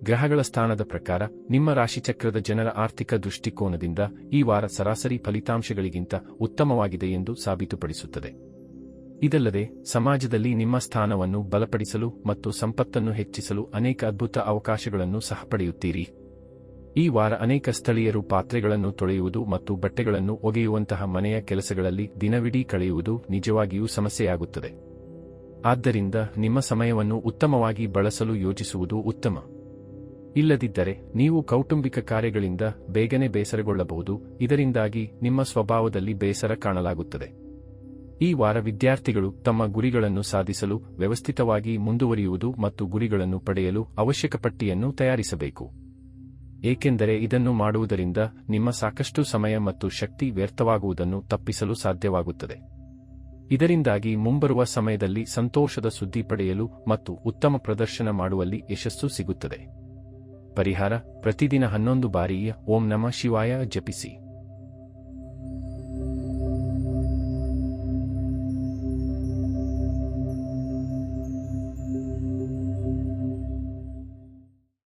ಗ್ರಹಗಳ ಸ್ಥಾನದ ಪ್ರಕಾರ ನಿಮ್ಮ ರಾಶಿಚಕ್ರದ ಜನರ ಆರ್ಥಿಕ ದೃಷ್ಟಿಕೋನದಿಂದ ಈ ವಾರ ಸರಾಸರಿ ಫಲಿತಾಂಶಗಳಿಗಿಂತ ಉತ್ತಮವಾಗಿದೆ ಎಂದು ಸಾಬೀತುಪಡಿಸುತ್ತದೆ. ಇದಲ್ಲದೆ ಸಮಾಜದಲ್ಲಿ ನಿಮ್ಮ ಸ್ಥಾನವನ್ನು ಬಲಪಡಿಸಲು ಮತ್ತು ಸಂಪತ್ತನ್ನು ಹೆಚ್ಚಿಸಲು ಅನೇಕ ಅದ್ಭುತ ಅವಕಾಶಗಳನ್ನು ಸಹ ಪಡೆಯುತ್ತೀರಿ. ಈ ವಾರ ಅನೇಕ ಸ್ಥಳೀಯರು ಪಾತ್ರೆಗಳನ್ನು ತೊಳೆಯುವುದು ಮತ್ತು ಬಟ್ಟೆಗಳನ್ನು ಒಗೆಯುವಂತಹ ಮನೆಯ ಕೆಲಸಗಳಲ್ಲಿ ದಿನವಿಡೀ ಕಳೆಯುವುದು ನಿಜವಾಗಿಯೂ ಸಮಸ್ಯೆಯಾಗುತ್ತದೆ. ಆದ್ದರಿಂದ ನಿಮ್ಮ ಸಮಯವನ್ನು ಉತ್ತಮವಾಗಿ ಬಳಸಲು ಯೋಜಿಸುವುದು ಉತ್ತಮ. ಇಲ್ಲದಿದ್ದರೆ ನೀವು ಕೌಟುಂಬಿಕ ಕಾರ್ಯಗಳಿಂದ ಬೇಗನೆ ಬೇಸರಗೊಳ್ಳಬಹುದು, ಇದರಿಂದಾಗಿ ನಿಮ್ಮ ಸ್ವಭಾವದಲ್ಲಿ ಬೇಸರ ಕಾಣಲಾಗುತ್ತದೆ. ಈ ವಾರ ವಿದ್ಯಾರ್ಥಿಗಳು ತಮ್ಮ ಗುರಿಗಳನ್ನು ಸಾಧಿಸಲು ವ್ಯವಸ್ಥಿತವಾಗಿ ಮುಂದುವರಿಯುವುದು ಮತ್ತು ಗುರಿಗಳನ್ನು ಪಡೆಯಲು ಅವಶ್ಯಕ ಪಟ್ಟಿಯನ್ನು ತಯಾರಿಸಬೇಕು, ಏಕೆಂದರೆ ಇದನ್ನು ಮಾಡುವುದರಿಂದ ನಿಮ್ಮ ಸಾಕಷ್ಟು ಸಮಯ ಮತ್ತು ಶಕ್ತಿ ವ್ಯರ್ಥವಾಗುವುದನ್ನು ತಪ್ಪಿಸಲು ಸಾಧ್ಯವಾಗುತ್ತದೆ. ಇದರಿಂದಾಗಿ ಮುಂಬರುವ ಸಮಯದಲ್ಲಿ ಸಂತೋಷದ ಸುದ್ದಿ ಪಡೆಯಲು ಮತ್ತು ಉತ್ತಮ ಪ್ರದರ್ಶನ ಮಾಡುವಲ್ಲಿ ಯಶಸ್ಸು ಸಿಗುತ್ತದೆ. ಪರಿಹಾರ: ಪ್ರತಿದಿನ 11 ಬಾರಿ ಓಂ ನಮಃ ಶಿವಾಯ ಜಪಿಸಿ.